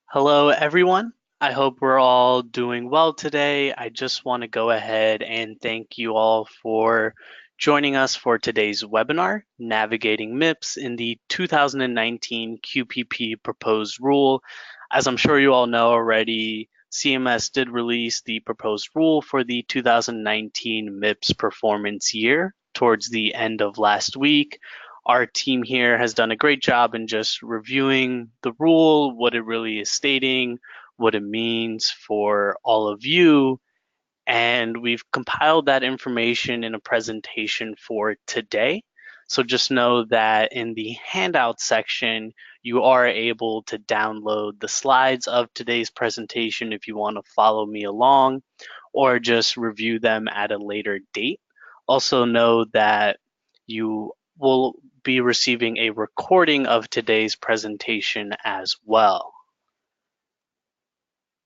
Hello, everyone. I hope we're all doing well today. I just want to go ahead and thank you all for joining us for today's webinar, Navigating MIPS in the 2019 QPP Proposed Rule. As I'm sure you all know already, CMS did release the proposed rule for the 2019 MIPS performance year towards the end of last week. Our team here has done a great job in just reviewing the rule, what it really is stating, what it means for all of you, and we've compiled that information in a presentation for today. So just know that in the handout section, you are able to download the slides of today's presentation if you want to follow me along or just review them at a later date. Also know that you will be receiving a recording of today's presentation as well.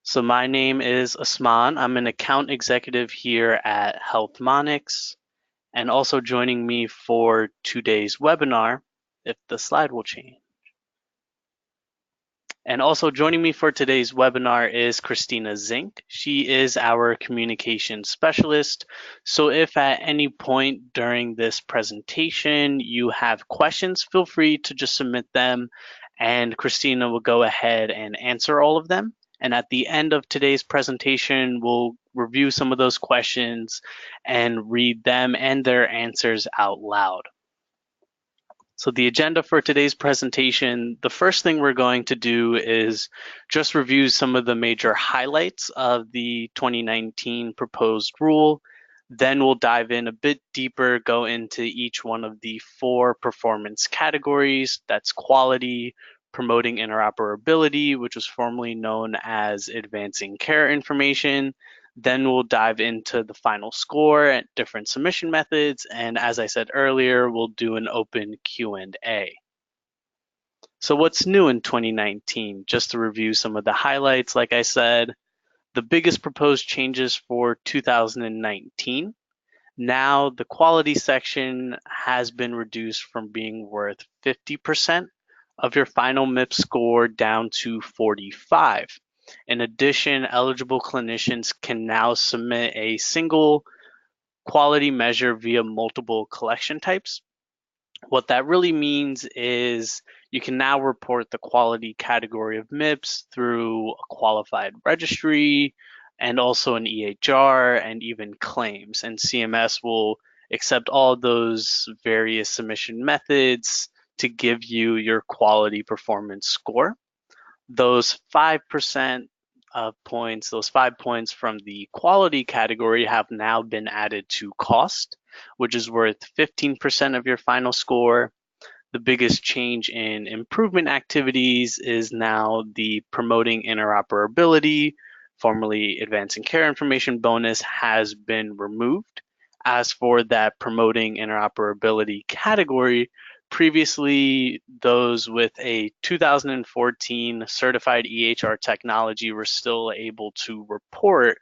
So my name is Asman. I'm an account executive here at HealthMonix, and also joining me for today's webinar, if the slide will change. And also joining me for today's webinar is Christina Zink. She is our communication specialist. So if at any point during this presentation you have questions, feel free to just submit them and Christina will go ahead and answer all of them. And at the end of today's presentation, we'll review some of those questions and read them and their answers out loud. So the agenda for today's presentation, the first thing we're going to do is just review some of the major highlights of the 2019 proposed rule. Then we'll dive in a bit deeper, go into each one of the 4 performance categories. That's quality, promoting interoperability, which was formerly known as advancing care information. Then we'll dive into the final score and different submission methods. And as I said earlier, we'll do an open Q&A. So what's new in 2019? Just to review some of the highlights, like I said, the biggest proposed changes for 2019. Now the quality section has been reduced from being worth 50% of your final MIPS score down to 45. In addition, eligible clinicians can now submit a single quality measure via multiple collection types. What that really means is you can now report the quality category of MIPS through a qualified registry and also an EHR and even claims. And CMS will accept all those various submission methods to give you your quality performance score. Those 5% of points, those 5 points from the quality category have now been added to cost, which is worth 15% of your final score. The biggest change in improvement activities is now the promoting interoperability, formerly advancing care information bonus, has been removed. As for that promoting interoperability category, previously those with a 2014 certified EHR technology were still able to report.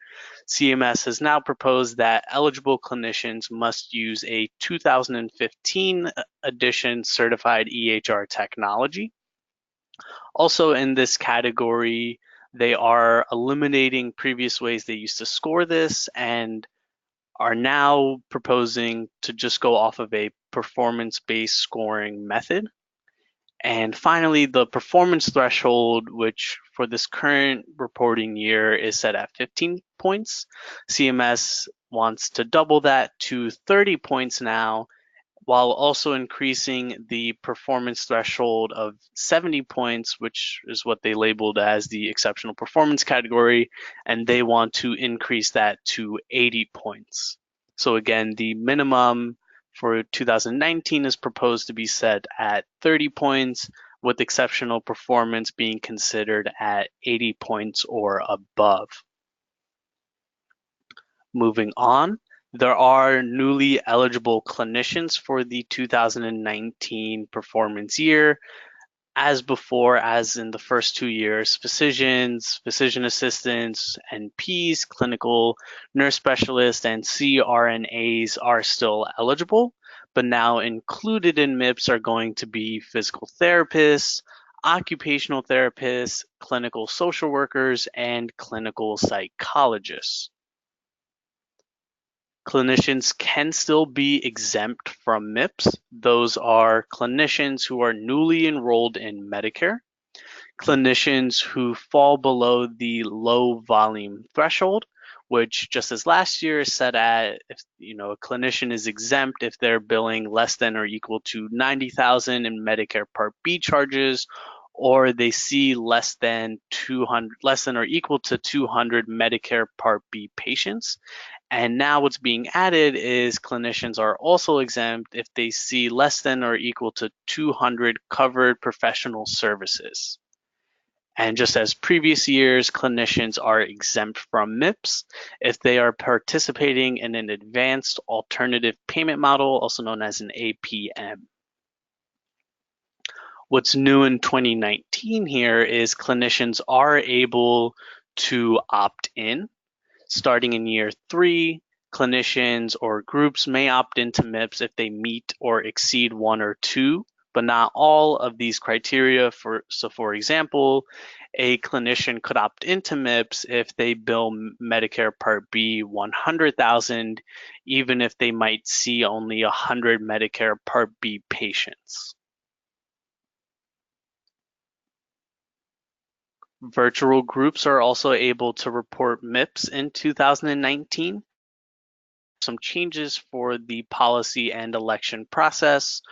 CMS has now proposed that eligible clinicians must use a 2015 edition certified EHR technology. Also in this category, they are eliminating previous ways they used to score this and are now proposing to just go off of a performance-based scoring method. And finally, the performance threshold, which for this current reporting year is set at 15 points. CMS wants to double that to 30 points now, while also increasing the performance threshold of 70 points, which is what they labeled as the exceptional performance category, and they want to increase that to 80 points. So again, the minimum for 2019 is proposed to be set at 30 points, with exceptional performance being considered at 80 points or above. Moving on, there are newly eligible clinicians for the 2019 performance year. As before, as in the first 2 years, physicians, physician assistants, NPs, clinical nurse specialists, and CRNAs are still eligible, but now included in MIPS are going to be physical therapists, occupational therapists, clinical social workers, and clinical psychologists. Clinicians can still be exempt from MIPS. Those are clinicians who are newly enrolled in Medicare, clinicians who fall below the low volume threshold, which just as last year is set at, if a clinician is exempt if they're billing less than or equal to 90,000 in Medicare Part B charges, or they see less than or equal to 200 Medicare Part B patients. And now what's being added is clinicians are also exempt if they see less than or equal to 200 covered professional services. And just as previous years, clinicians are exempt from MIPS if they are participating in an advanced alternative payment model, also known as an APM. What's new in 2019 here is clinicians are able to opt in. Starting in year 3, clinicians or groups may opt into MIPS if they meet or exceed 1 or 2, but not all of these criteria. So for example, a clinician could opt into MIPS if they bill Medicare Part B 100,000, even if they might see only 100 Medicare Part B patients. Virtual groups are also able to report MIPS in 2019. Some changes for the policy and election process.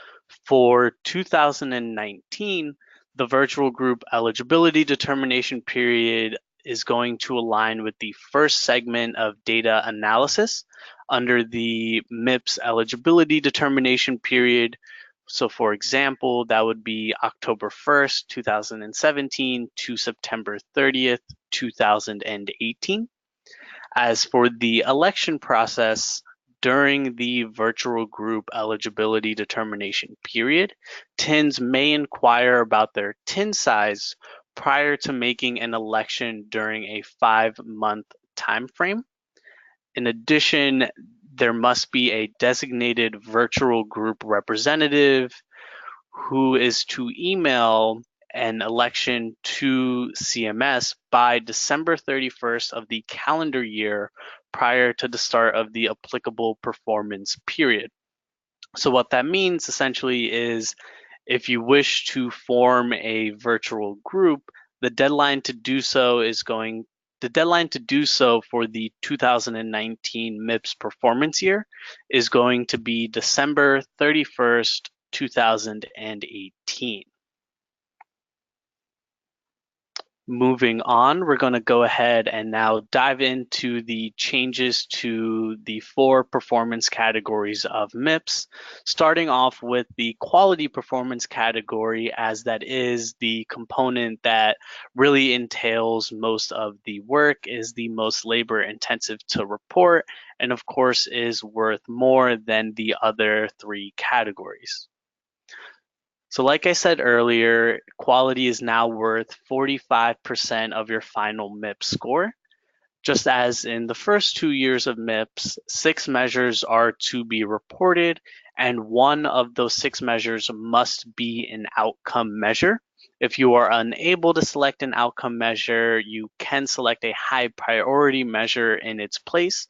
For 2019, the virtual group eligibility determination period is going to align with the first segment of data analysis under the MIPS eligibility determination period. So for example, that would be October 1st, 2017 to September 30th, 2018. As for the election process, during the virtual group eligibility determination period, TINs may inquire about their TIN size prior to making an election during a 5-month time frame. In addition, there must be a designated virtual group representative who is to email an election to CMS by December 31st of the calendar year prior to the start of the applicable performance period. So what that means essentially is if you wish to form a virtual group, the deadline to do so for the 2019 MIPS performance year is going to be December 31st, 2018. Moving on, we're going to go ahead and now dive into the changes to the 4 performance categories of MIPS, starting off with the quality performance category, as that is the component that really entails most of the work, is the most labor intensive to report, and of course is worth more than the other 3 categories. So like I said earlier, quality is now worth 45% of your final MIPS score. Just as in the first 2 years of MIPS, 6 measures are to be reported, and one of those 6 measures must be an outcome measure. If you are unable to select an outcome measure, you can select a high priority measure in its place.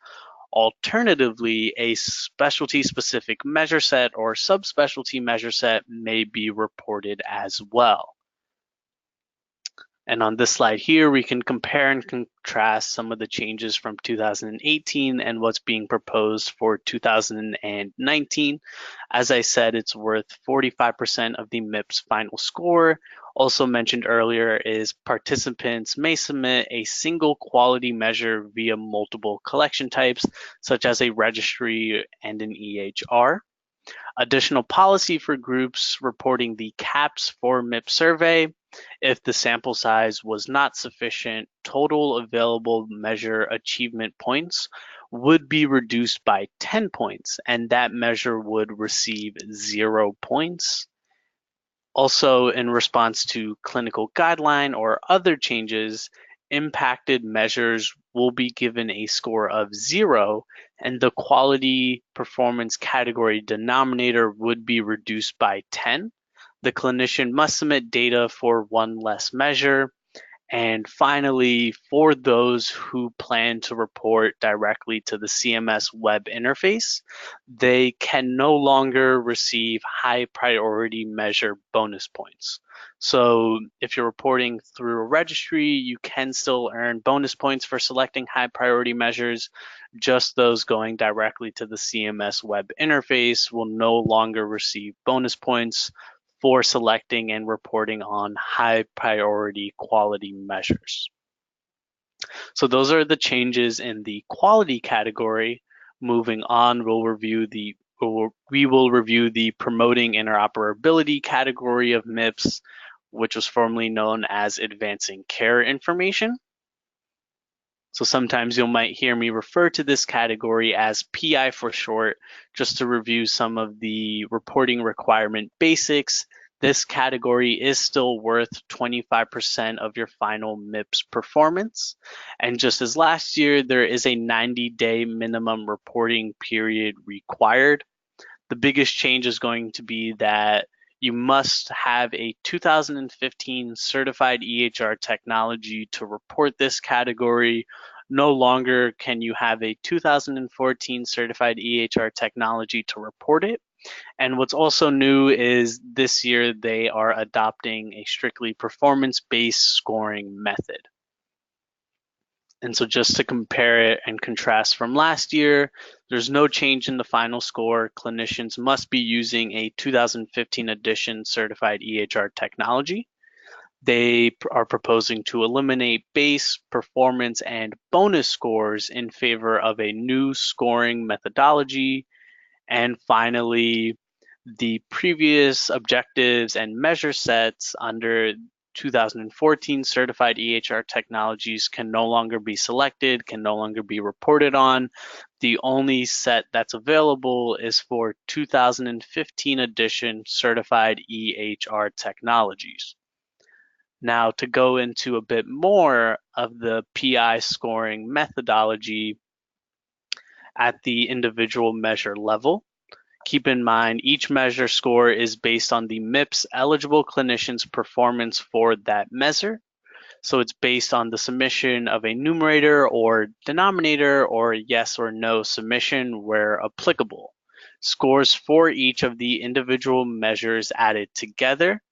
Alternatively, a specialty-specific measure set or subspecialty measure set may be reported as well. And on this slide here, we can compare and contrast some of the changes from 2018 and what's being proposed for 2019. As I said, it's worth 45% of the MIPS final score. Also mentioned earlier is participants may submit a single quality measure via multiple collection types, such as a registry and an EHR. Additional policy for groups reporting the CAPS for MIPS survey. If the sample size was not sufficient, total available measure achievement points would be reduced by 10 points, and that measure would receive 0 points. Also, in response to clinical guideline or other changes, impacted measures will be given a score of 0, and the quality performance category denominator would be reduced by 10. The clinician must submit data for one less measure. And finally, for those who plan to report directly to the CMS web interface, they can no longer receive high priority measure bonus points. So if you're reporting through a registry, you can still earn bonus points for selecting high priority measures. Just those going directly to the CMS web interface will no longer receive bonus points for selecting and reporting on high priority quality measures. So those are the changes in the quality category. Moving on, we will review the promoting interoperability category of MIPS, which was formerly known as advancing care information. So sometimes you might hear me refer to this category as PI for short, just to review some of the reporting requirement basics. This category is still worth 25% of your final MIPS performance. And just as last year, there is a 90-day minimum reporting period required. The biggest change is going to be that you must have a 2015 certified EHR technology to report this category. No longer can you have a 2014 certified EHR technology to report it. And what's also new is this year they are adopting a strictly performance-based scoring method. And so just to compare it and contrast from last year, there's no change in the final score. Clinicians must be using a 2015 edition certified EHR technology. They are proposing to eliminate base, performance, and bonus scores in favor of a new scoring methodology. And finally, the previous objectives and measure sets under 2014 certified EHR technologies can no longer be selected, can no longer be reported on. The only set that's available is for 2015 edition certified EHR technologies. Now, to go into a bit more of the PI scoring methodology at the individual measure level, keep in mind each measure score is based on the MIPS eligible clinician's performance for that measure. So it's based on the submission of a numerator or denominator or yes or no submission where applicable. Scores for each of the individual measures added together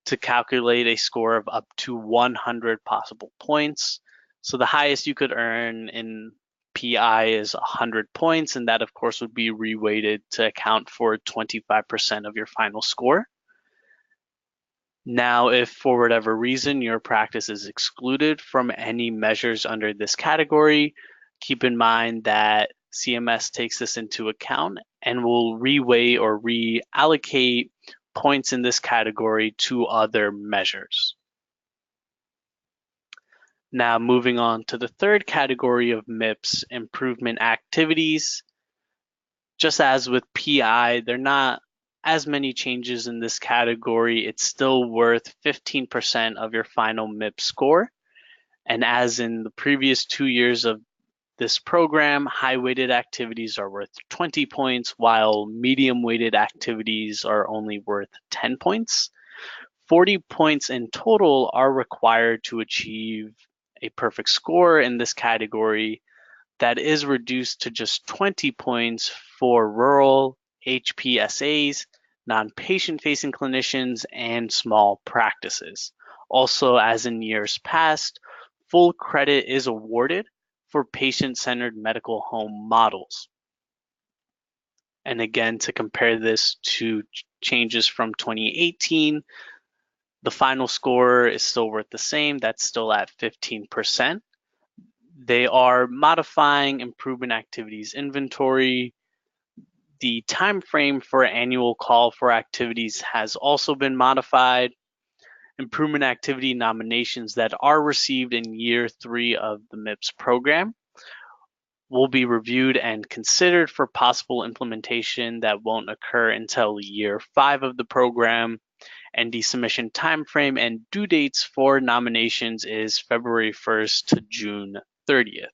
to calculate a score of up to 100 possible points. So the highest you could earn in PI is 100 points, and that of course would be reweighted to account for 25% of your final score. Now, if for whatever reason your practice is excluded from any measures under this category, keep in mind that CMS takes this into account and will reweigh or reallocate points in this category to other measures. Now moving on to the third category of MIPS, improvement activities. Just as with PI, there are not as many changes in this category. It's still worth 15% of your final MIPS score. And as in the previous 2 years of this program, high-weighted activities are worth 20 points, while medium-weighted activities are only worth 10 points. 40 points in total are required to achieve a perfect score in this category. That is reduced to just 20 points for rural HPSAs, non-patient-facing clinicians, and small practices. Also, as in years past, full credit is awarded for patient-centered medical home models. And again, to compare this to changes from 2018, the final score is still worth the same. That's still at 15%. They are modifying improvement activities inventory. The time frame for annual call for activities has also been modified. Improvement activity nominations that are received in year 3 of the MIPS program will be reviewed and considered for possible implementation that won't occur until year 5 of the program. And the submission timeframe and due dates for nominations is February 1st to June 30th.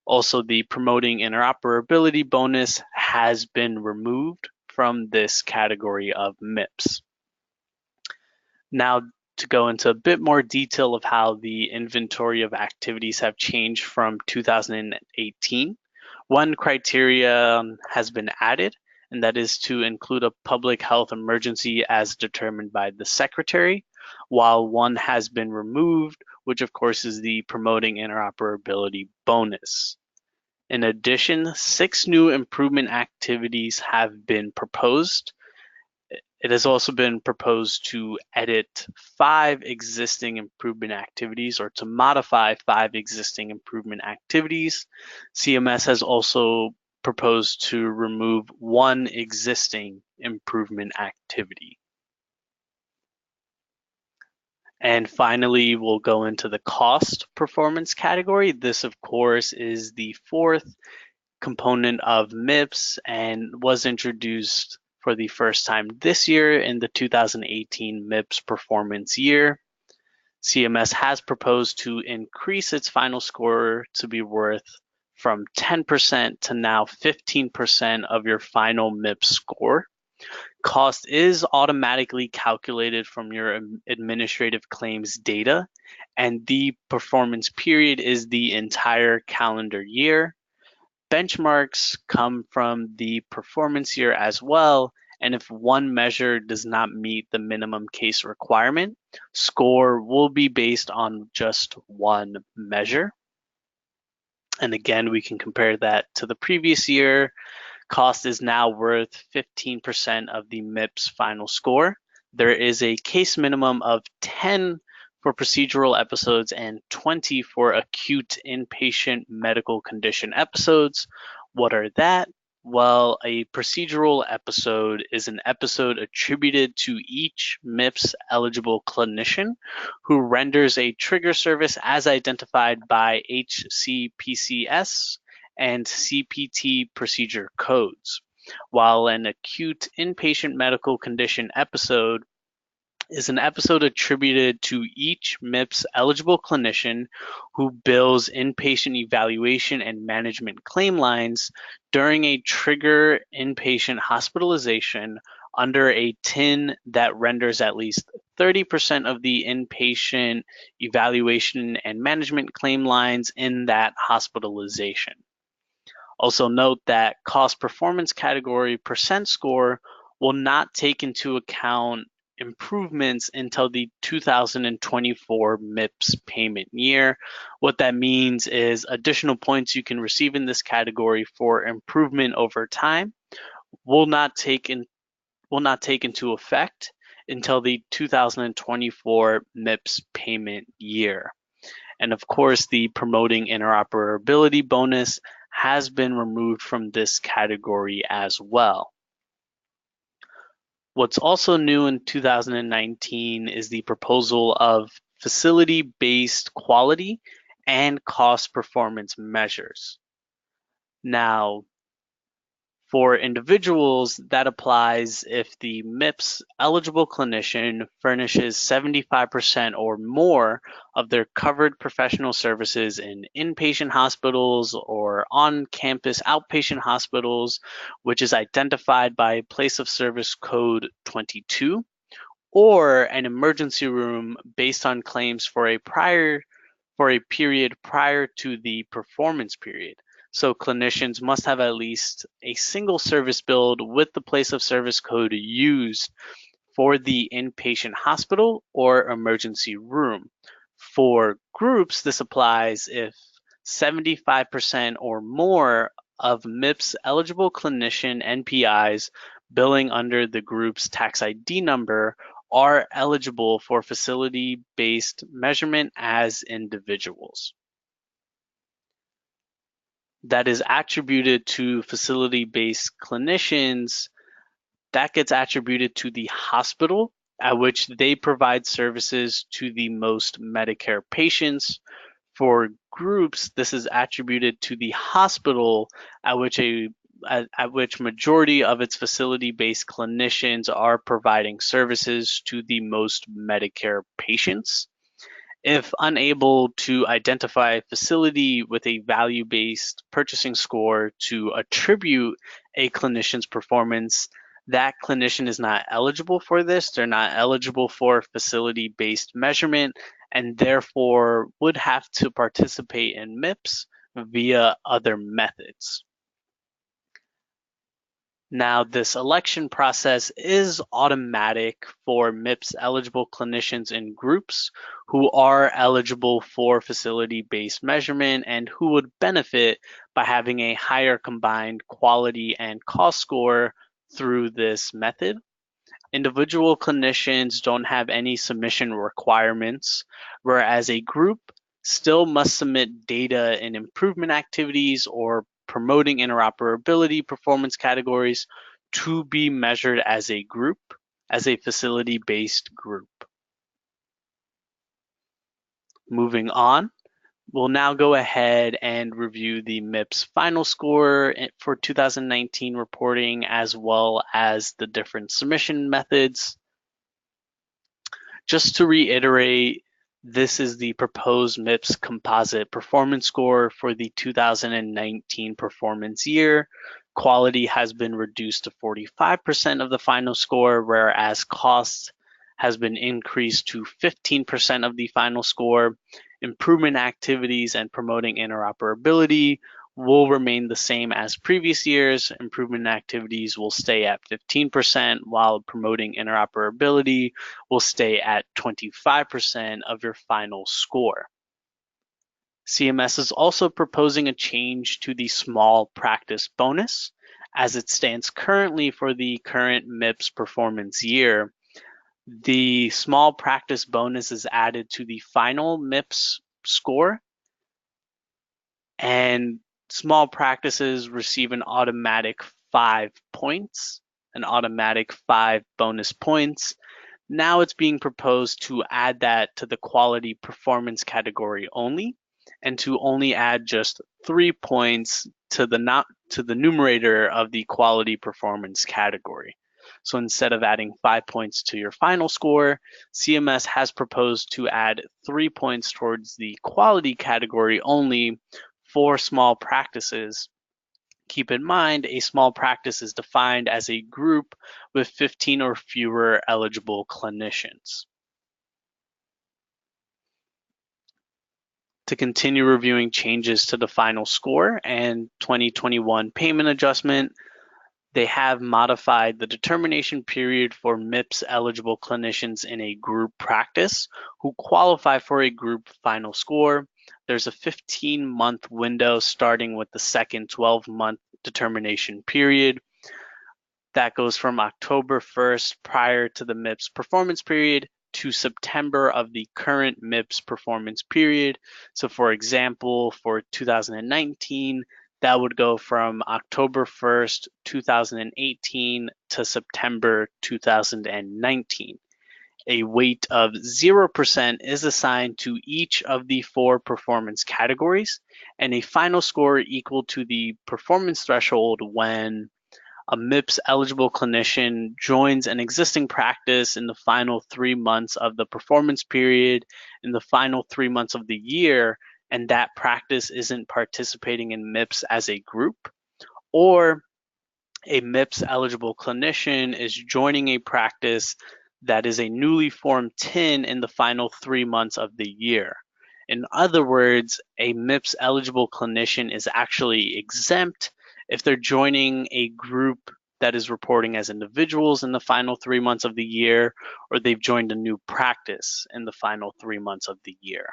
Also, the promoting interoperability bonus has been removed from this category of MIPS. Now, to go into a bit more detail of how the inventory of activities have changed from 2018, one criteria has been added, and that is to include a public health emergency as determined by the secretary, while one has been removed, which of course is the promoting interoperability bonus. In addition, 6 new improvement activities have been proposed. It has also been proposed to edit 5 existing improvement activities or to modify 5 existing improvement activities. CMS has also proposed to remove 1 existing improvement activity. And finally, we'll go into the cost performance category. This, of course, is the 4th component of MIPS and was introduced for the first time this year in the 2018 MIPS performance year. CMS has proposed to increase its final score to be worth from 10% to now 15% of your final MIPS score. Cost is automatically calculated from your administrative claims data, and the performance period is the entire calendar year. Benchmarks come from the performance year as well, and if one measure does not meet the minimum case requirement, score will be based on just one measure. And again, we can compare that to the previous year. Cost is now worth 15% of the MIPS final score. There is a case minimum of 10 for procedural episodes and 20 for acute inpatient medical condition episodes. What are that? Well, a procedural episode is an episode attributed to each MIPS eligible clinician who renders a trigger service as identified by HCPCS and CPT procedure codes, while an acute inpatient medical condition episode is an episode attributed to each MIPS eligible clinician who bills inpatient evaluation and management claim lines during a trigger inpatient hospitalization under a TIN that renders at least 30% of the inpatient evaluation and management claim lines in that hospitalization. Also note that cost performance category percent score will not take into account improvements until the 2024 MIPS payment year. What that means is additional points you can receive in this category for improvement over time will not take into effect until the 2024 MIPS payment year. And of course, the promoting interoperability bonus has been removed from this category as well. What's also new in 2019 is the proposal of facility-based quality and cost performance measures. Now, for individuals, that applies if the MIPS eligible clinician furnishes 75% or more of their covered professional services in inpatient hospitals or on-campus outpatient hospitals, which is identified by place of service code 22, or an emergency room based on claims for a period prior to the performance period. So clinicians must have at least a single service billed with the place of service code used for the inpatient hospital or emergency room. For groups, this applies if 75% or more of MIPS eligible clinician NPIs billing under the group's tax ID number are eligible for facility-based measurement as individuals. That is attributed to facility-based clinicians, that gets attributed to the hospital at which they provide services to the most Medicare patients. For groups, this is attributed to the hospital at which majority of its facility-based clinicians are providing services to the most Medicare patients. If unable to identify a facility with a value-based purchasing score to attribute a clinician's performance, that clinician is not eligible for this. They're not eligible for facility-based measurement and therefore would have to participate in MIPS via other methods. Now, this election process is automatic for MIPS eligible clinicians in groups who are eligible for facility-based measurement and who would benefit by having a higher combined quality and cost score through this method. Individual clinicians don't have any submission requirements, whereas a group still must submit data in improvement activities or promoting interoperability performance categories to be measured as a group, as a facility-based group. Moving on, we'll now go ahead and review the MIPS final score for 2019 reporting, as well as the different submission methods. Just to reiterate, this is the proposed MIPS composite performance score for the 2019 performance year. Quality has been reduced to 45% of the final score, whereas cost has been increased to 15% of the final score. Improvement activities and promoting interoperability will remain the same as previous years. Improvement activities will stay at 15%, while promoting interoperability will stay at 25% of your final score. CMS is also proposing a change to the small practice bonus. As it stands currently for the current MIPS performance year, the small practice bonus is added to the final MIPS score, and small practices receive an automatic 5 points, an automatic 5 bonus points. Now it's being proposed to add that to the quality performance category only, and to only add just 3 points to the numerator of the quality performance category. So instead of adding 5 points to your final score, CMS has proposed to add 3 points towards the quality category only for small practices. Keep in mind, a small practice is defined as a group with 15 or fewer eligible clinicians. To continue reviewing changes to the final score and 2021 payment adjustment, they have modified the determination period for MIPS eligible clinicians in a group practice who qualify for a group final score. There's a 15-month window starting with the second 12-month determination period. That goes from October 1st prior to the MIPS performance period to September of the current MIPS performance period. So for example, for 2019, that would go from October 1st, 2018 to September 2019. A weight of 0% is assigned to each of the 4 performance categories, and a final score equal to the performance threshold when a MIPS eligible clinician joins an existing practice in the final 3 months of the performance period, in the final 3 months of the year, and that practice isn't participating in MIPS as a group, or a MIPS eligible clinician is joining a practice that is a newly formed TIN in the final 3 months of the year. In other words, a MIPS eligible clinician is actually exempt if they're joining a group that is reporting as individuals in the final 3 months of the year, or they've joined a new practice in the final 3 months of the year.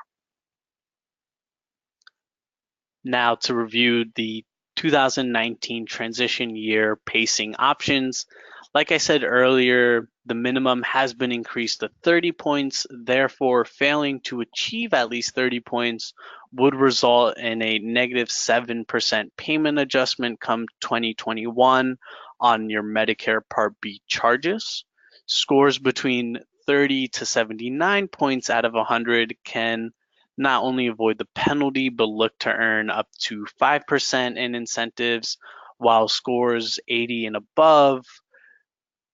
Now to review the 2019 transition year pacing options. Like I said earlier, the minimum has been increased to 30 points. Therefore, failing to achieve at least 30 points would result in a negative 7% payment adjustment come 2021 on your Medicare Part B charges. Scores between 30 to 79 points out of 100 can not only avoid the penalty, but look to earn up to 5% in incentives, while scores 80 and above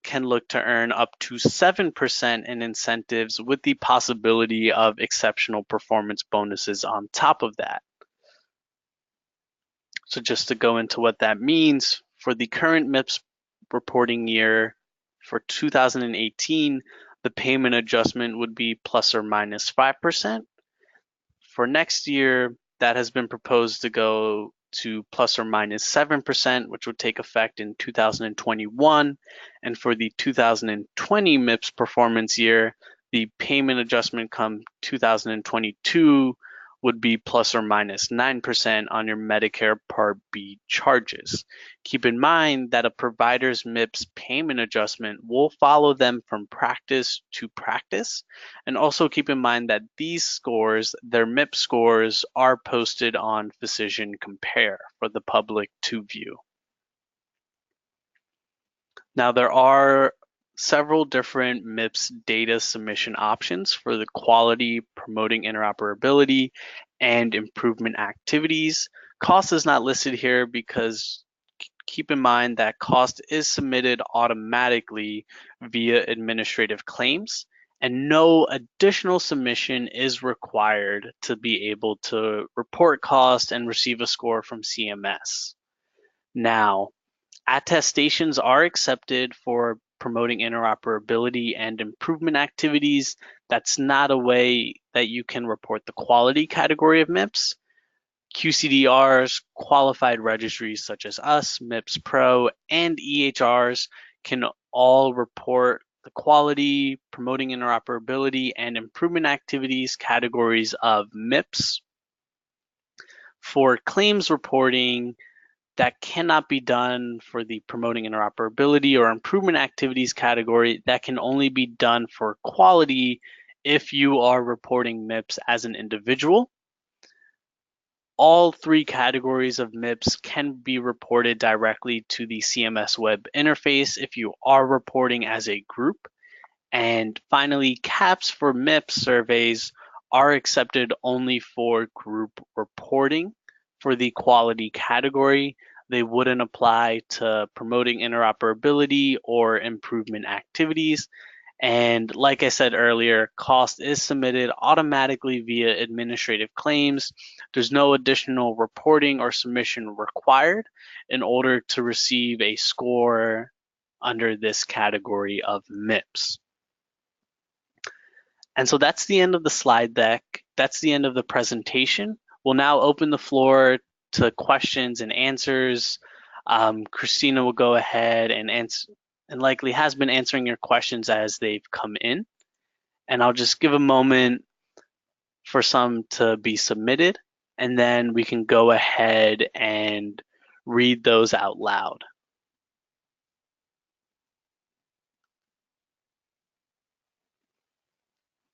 can look to earn up to 7% in incentives with the possibility of exceptional performance bonuses on top of that. So just to go into what that means, for the current MIPS reporting year for 2018, the payment adjustment would be plus or minus 5%. For next year, that has been proposed to go to plus or minus 7%, which would take effect in 2021. And for the 2020 MIPS performance year, the payment adjustment come 2022 would be plus or minus 9% on your Medicare Part B charges. Keep in mind that a provider's MIPS payment adjustment will follow them from practice to practice. And also keep in mind that these scores, their MIPS scores, are posted on Physician Compare for the public to view. Now, there are several different MIPS data submission options for the quality, promoting interoperability, and improvement activities. Cost is not listed here because keep in mind that cost is submitted automatically via administrative claims, and no additional submission is required to be able to report cost and receive a score from CMS. Now, attestations are accepted for promoting interoperability and improvement activities. That's not a way that you can report the quality category of MIPS. QCDRs, qualified registries such as us, MIPS Pro, and EHRs can all report the quality, promoting interoperability, and improvement activities categories of MIPS. For claims reporting, that cannot be done for the promoting interoperability or improvement activities category. That can only be done for quality if you are reporting MIPS as an individual. All three categories of MIPS can be reported directly to the CMS web interface if you are reporting as a group. And finally, caps for MIPS surveys are accepted only for group reporting. For the quality category, they wouldn't apply to promoting interoperability or improvement activities. And like I said earlier, cost is submitted automatically via administrative claims. There's no additional reporting or submission required in order to receive a score under this category of MIPS. And so that's the end of the slide deck. That's the end of the presentation. We'll now open the floor to questions and answers. Christina will go ahead and answer, and likely has been answering your questions as they've come in. And I'll just give a moment for some to be submitted, and then we can go ahead and read those out loud.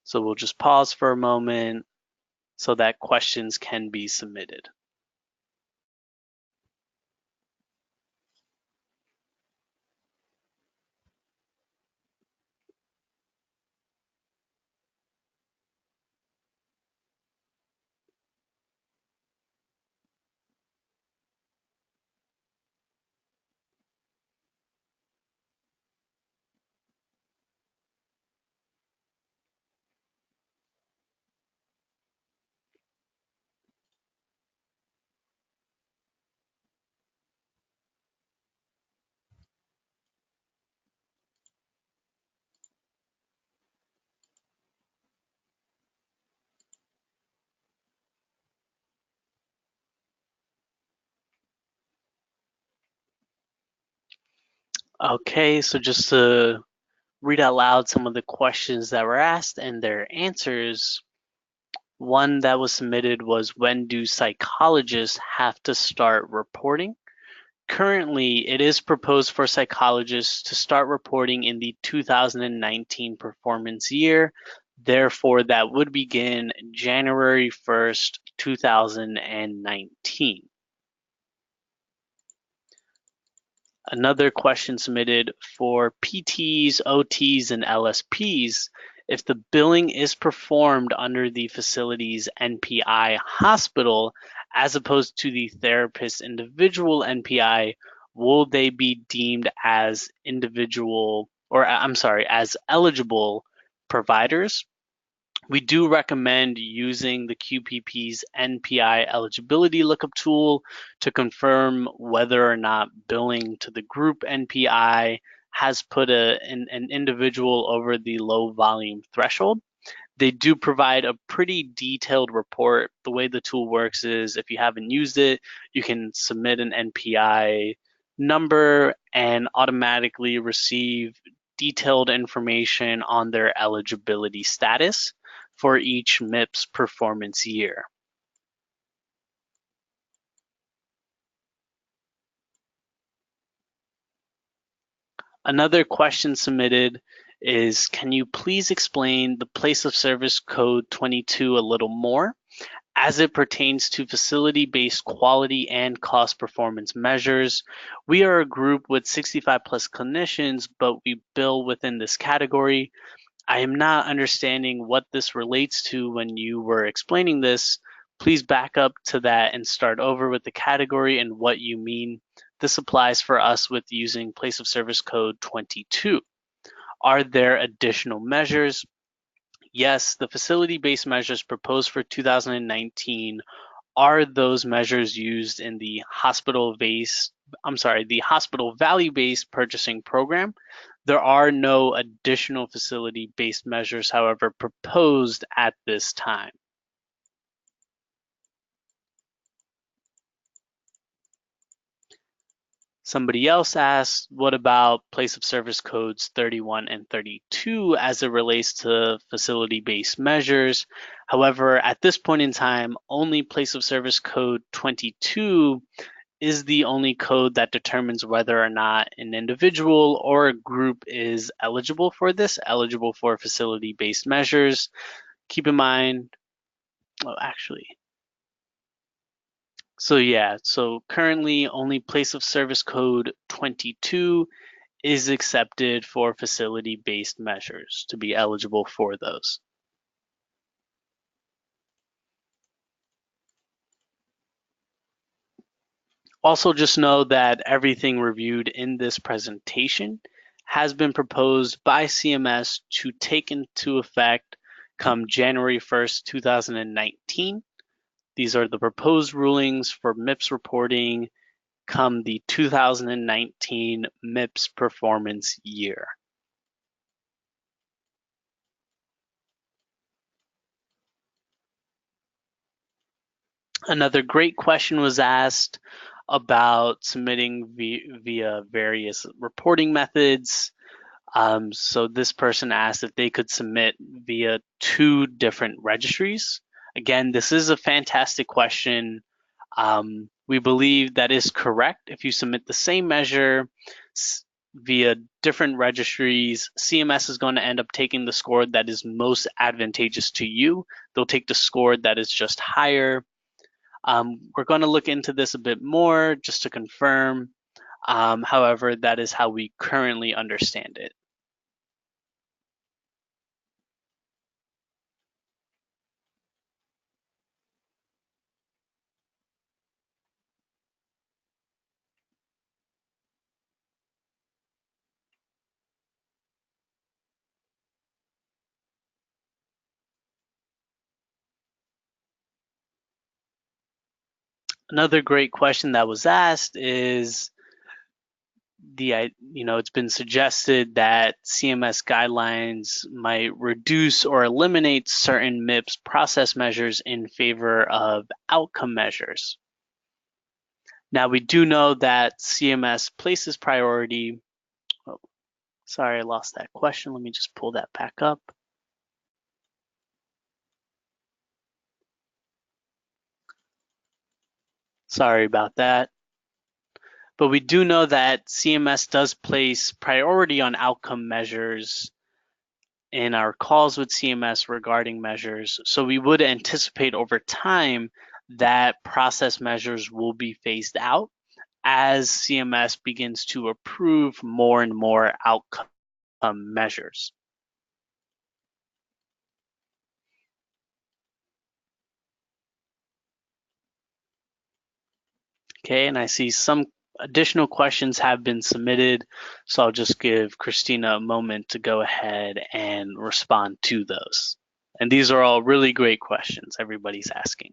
So we'll just pause for a moment so that questions can be submitted. Okay, so just to read out loud some of the questions that were asked and their answers. One that was submitted was, when do psychologists have to start reporting? Currently, it is proposed for psychologists to start reporting in the 2019 performance year. Therefore, that would begin January 1st, 2019. Another question submitted, for PTs, OTs, and LSPs, if the billing is performed under the facility's NPI hospital as opposed to the therapist's individual NPI, will they be deemed as as eligible providers? We do recommend using the QPP's NPI eligibility lookup tool to confirm whether or not billing to the group NPI has put an individual over the low volume threshold. They do provide a pretty detailed report. The way the tool works is if you haven't used it, you can submit an NPI number and automatically receive detailed information on their eligibility status for each MIPS performance year. Another question submitted is, can you please explain the place of service code 22 a little more as it pertains to facility-based quality and cost performance measures? We are a group with 65 plus clinicians, but we bill within this category. I am not understanding what this relates to when you were explaining this. Please back up to that and start over with the category and what you mean. This applies for us with using place of service code 22. Are there additional measures? Yes, the facility-based measures proposed for 2019 are those measures used in the hospital value-based purchasing program. There are no additional facility-based measures, however, proposed at this time. Somebody else asked, what about place of service codes 31 and 32 as it relates to facility-based measures? However, at this point in time, only place of service code 22 is the only code that determines whether or not an individual or a group is eligible for facility-based measures. Keep in mind, so currently only place of service code 22 is accepted for facility-based measures to be eligible for those. Also, just know that everything reviewed in this presentation has been proposed by CMS to take into effect come January 1st, 2019. These are the proposed rulings for MIPS reporting come the 2019 MIPS performance year. Another great question was asked about submitting via various reporting methods. So this person asked if they could submit via 2 different registries. Again, this is a fantastic question. We believe that is correct. If you submit the same measure via different registries, CMS is going to end up taking the score that is most advantageous to you. They'll take the score that is just higher. We're going to look into this a bit more just to confirm. However, that is how we currently understand it. Another great question that was asked is it's been suggested that CMS guidelines might reduce or eliminate certain MIPS process measures in favor of outcome measures. Now, we do know that CMS places priority. Oh, sorry, I lost that question. Let me just pull that back up. Sorry about that. But we do know that CMS does place priority on outcome measures in our calls with CMS regarding measures. So we would anticipate over time that process measures will be phased out as CMS begins to approve more and more outcome measures. Okay, and I see some additional questions have been submitted, so I'll just give Christina a moment to go ahead and respond to those. And these are all really great questions everybody's asking.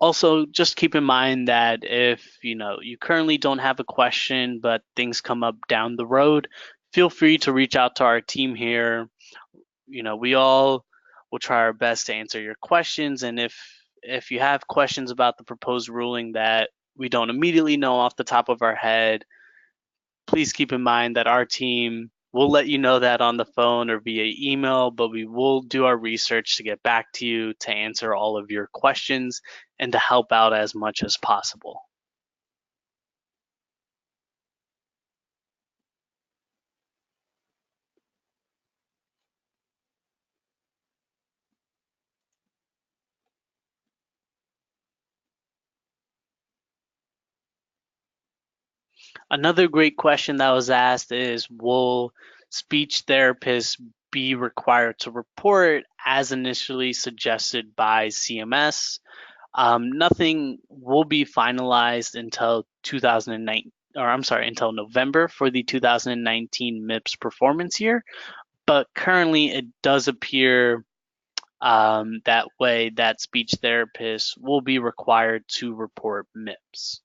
Also, just keep in mind that if you currently don't have a question, but things come up down the road, feel free to reach out to our team here. We all will try our best to answer your questions, and if you have questions about the proposed ruling that we don't immediately know off the top of our head, please keep in mind that our team will let you know that on the phone or via email, but we will do our research to get back to you to answer all of your questions and to help out as much as possible. Another great question that was asked is, will speech therapists be required to report as initially suggested by CMS? Nothing will be finalized until 2009, or I'm sorry, until November for the 2019 MIPS performance year. But currently, it does appear that way that speech therapists will be required to report MIPS.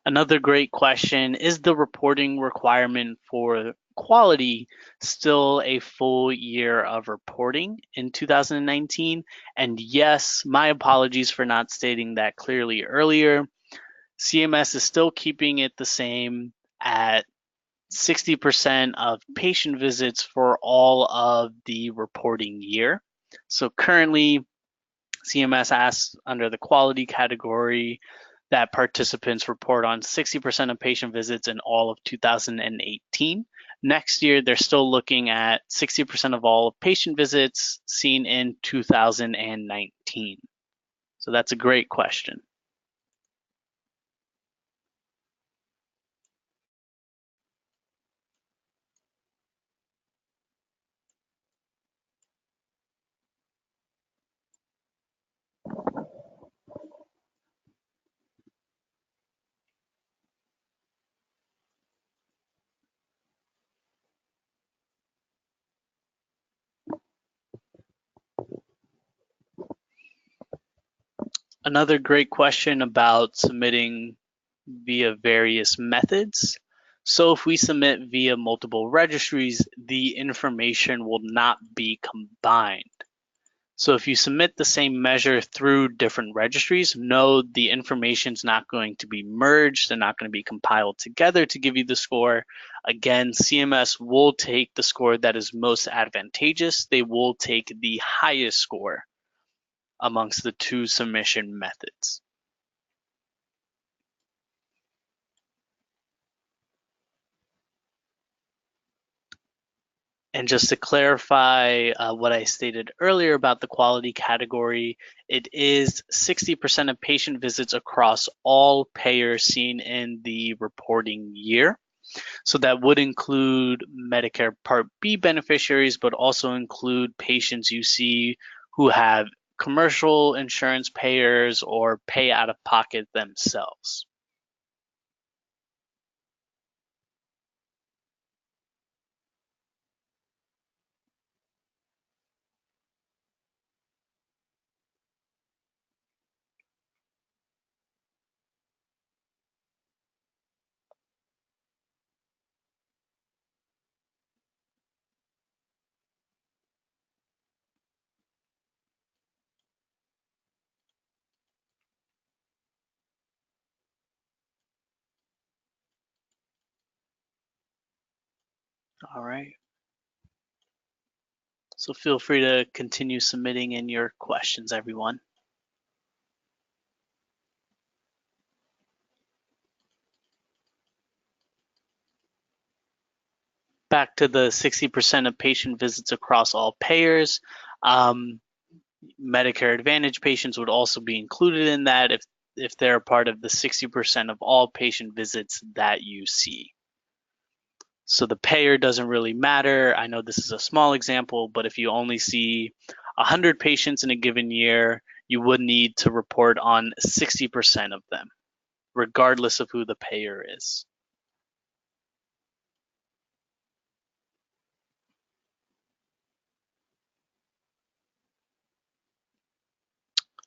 Another great question, is the reporting requirement for quality still a full year of reporting in 2019? And yes, my apologies for not stating that clearly earlier. CMS is still keeping it the same at 60% of patient visits for all of the reporting year. So currently, CMS asks under the quality category that participants report on 60% of patient visits in all of 2018. Next year, they're still looking at 60% of all patient visits seen in 2019. So that's a great question. Another great question about submitting via various methods. So if we submit via multiple registries, the information will not be combined. So if you submit the same measure through different registries, no, the information's not going to be merged. They're not going to be compiled together to give you the score. Again, CMS will take the score that is most advantageous. They will take the highest score amongst the two submission methods. And just to clarify what I stated earlier about the quality category, it is 60% of patient visits across all payers seen in the reporting year. So that would include Medicare Part B beneficiaries, but also include patients you see who have commercial insurance payers or pay out of pocket themselves. All right. So feel free to continue submitting in your questions, everyone. Back to the 60% of patient visits across all payers. Medicare Advantage patients would also be included in that if they're part of the 60% of all patient visits that you see. So the payer doesn't really matter. I know this is a small example, but if you only see 100 patients in a given year, you would need to report on 60% of them, regardless of who the payer is.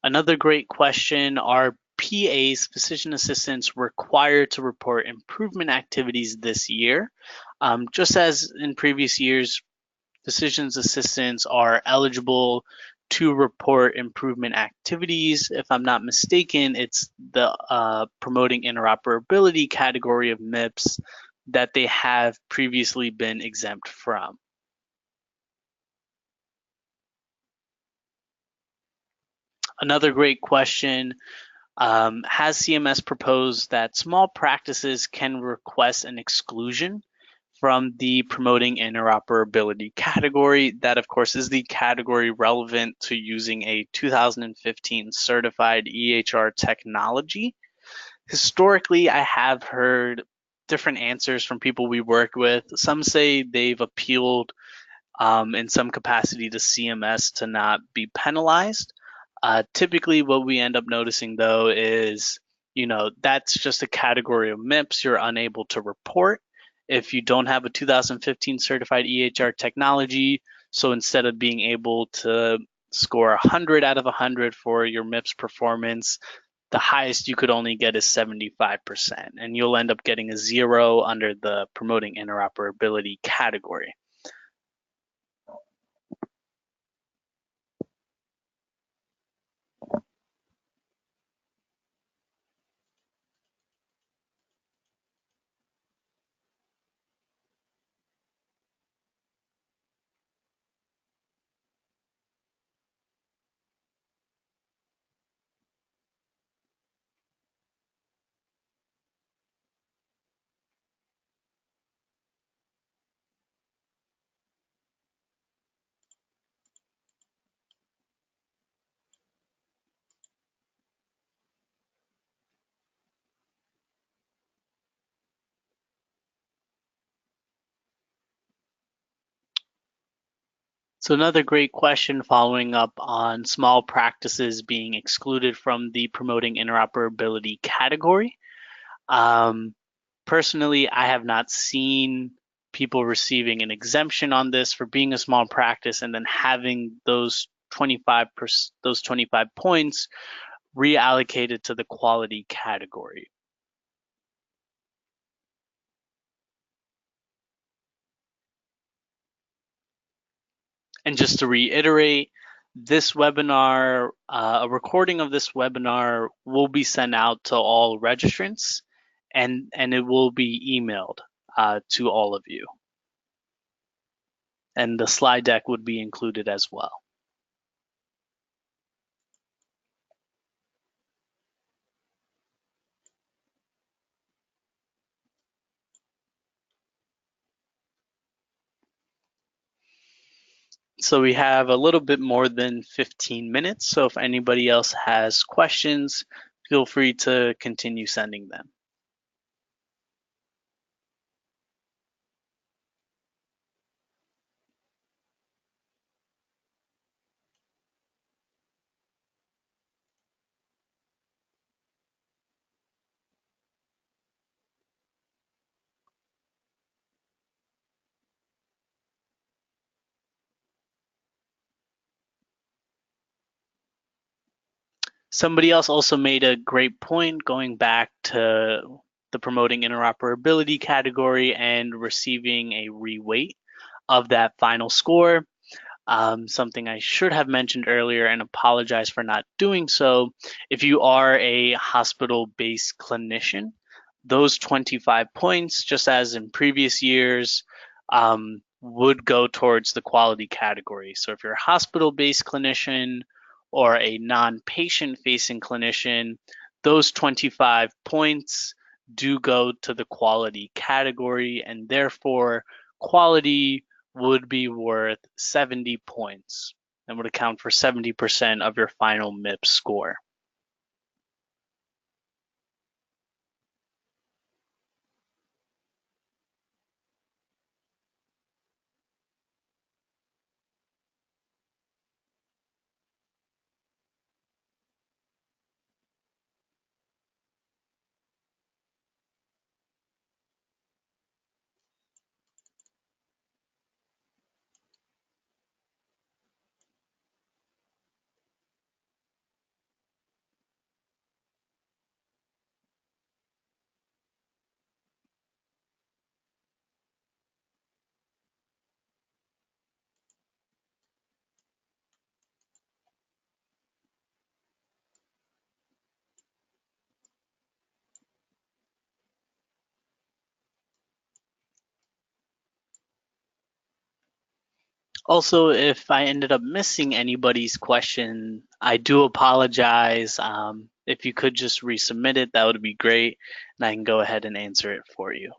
Another great question, are PAs, physician assistants, required to report improvement activities this year? Just as in previous years, physician's assistants are eligible to report improvement activities. If I'm not mistaken, it's the promoting interoperability category of MIPS that they have previously been exempt from. Another great question, has CMS proposed that small practices can request an exclusion from the promoting interoperability category? That, of course, is the category relevant to using a 2015 certified EHR technology. Historically, I have heard different answers from people we work with. Some say they've appealed in some capacity to CMS to not be penalized. Typically, what we end up noticing though is, that's just a category of MIPS you're unable to report if you don't have a 2015 certified EHR technology. So instead of being able to score 100 out of 100 for your MIPS performance, the highest you could only get is 75%, and you'll end up getting a 0 under the promoting interoperability category. So another great question following up on small practices being excluded from the promoting interoperability category. Personally, I have not seen people receiving an exemption on this for being a small practice and then having those 25 points reallocated to the quality category. And just to reiterate, this webinar, a recording of this webinar will be sent out to all registrants, and it will be emailed to all of you. And the slide deck would be included as well. So we have a little bit more than 15 minutes. So if anybody else has questions, feel free to continue sending them. Somebody else also made a great point going back to the promoting interoperability category and receiving a reweight of that final score. Something I should have mentioned earlier and apologize for not doing so. If you are a hospital-based clinician, those 25 points, just as in previous years, would go towards the quality category. So if you're a hospital-based clinician or a non-patient facing clinician, those 25 points do go to the quality category, and therefore quality would be worth 70 points and would account for 70% of your final MIPS score. Also, if I ended up missing anybody's question, I do apologize. If you could just resubmit it, that would be great, and I can go ahead and answer it for you.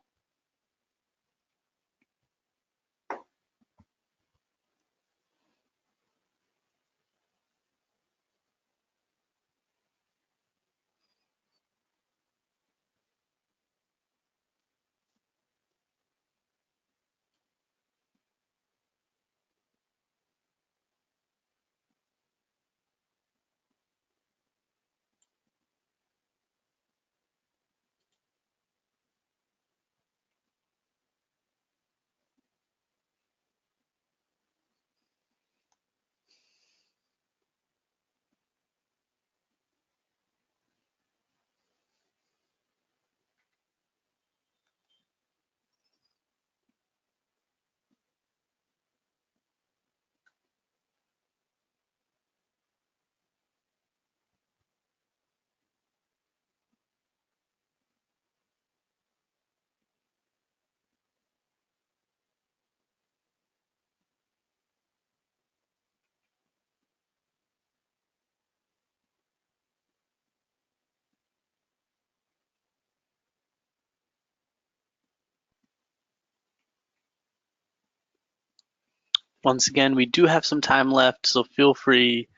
Once again, we do have some time left, so feel free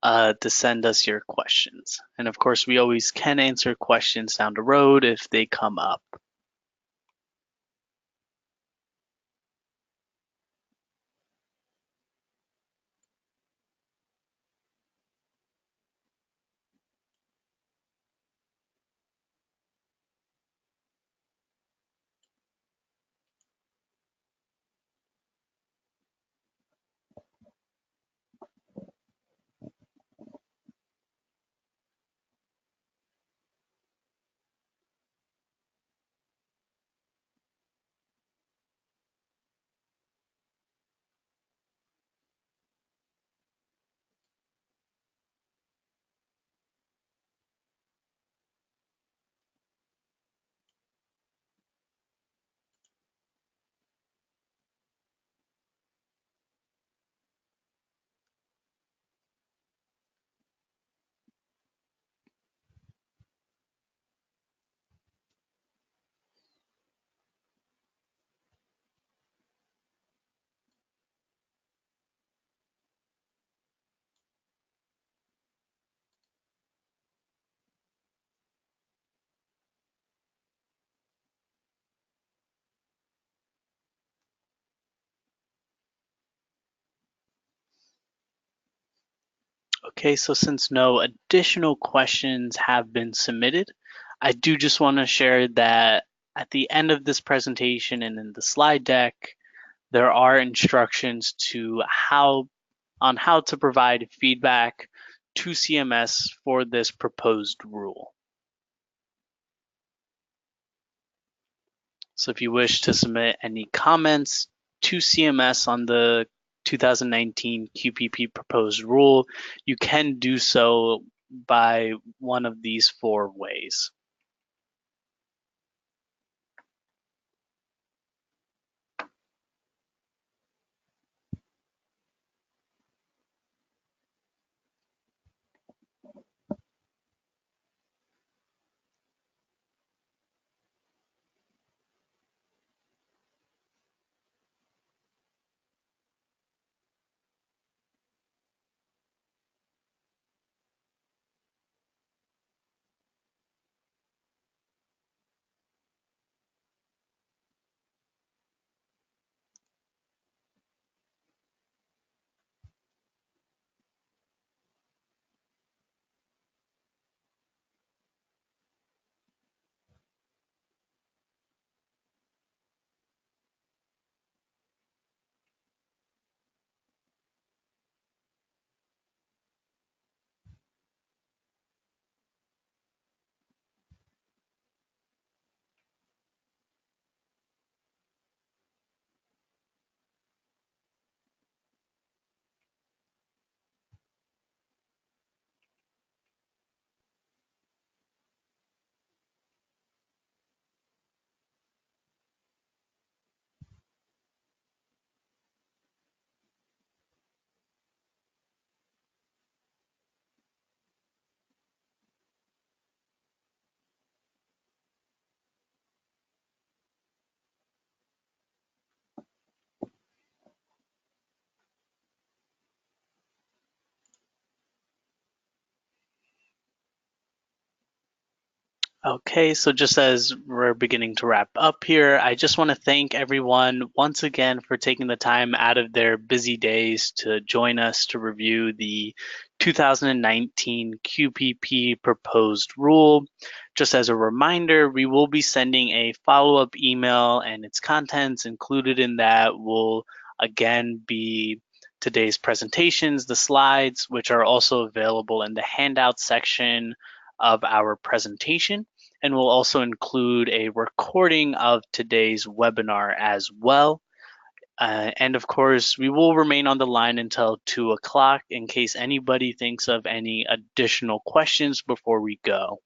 to send us your questions. And of course, we always can answer questions down the road if they come up. Okay, so since no additional questions have been submitted, I do just want to share that at the end of this presentation and in the slide deck, there are instructions to how to provide feedback to CMS for this proposed rule. So if you wish to submit any comments to CMS on the 2019 QPP proposed rule, you can do so by one of these four ways. Okay, so just as we're beginning to wrap up here, I just want to thank everyone once again for taking the time out of their busy days to join us to review the 2019 QPP Proposed Rule. Just as a reminder, we will be sending a follow-up email, and its contents included in that will again be today's presentations, the slides, which are also available in the handout section of our presentation, and we'll also include a recording of today's webinar as well. And of course, we will remain on the line until 2 o'clock in case anybody thinks of any additional questions before we go.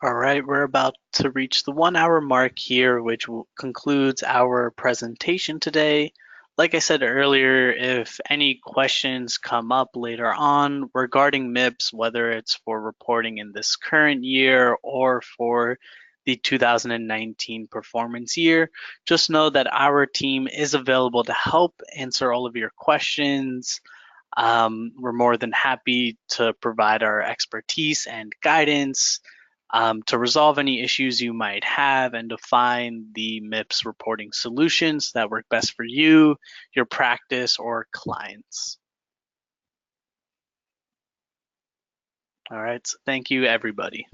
All right, we're about to reach the 1 hour mark here, which concludes our presentation today. Like I said earlier, if any questions come up later on regarding MIPS, whether it's for reporting in this current year or for the 2019 performance year, just know that our team is available to help answer all of your questions. We're more than happy to provide our expertise and guidance to resolve any issues you might have and to find the MIPS reporting solutions that work best for you, your practice, or clients. All right, so thank you, everybody.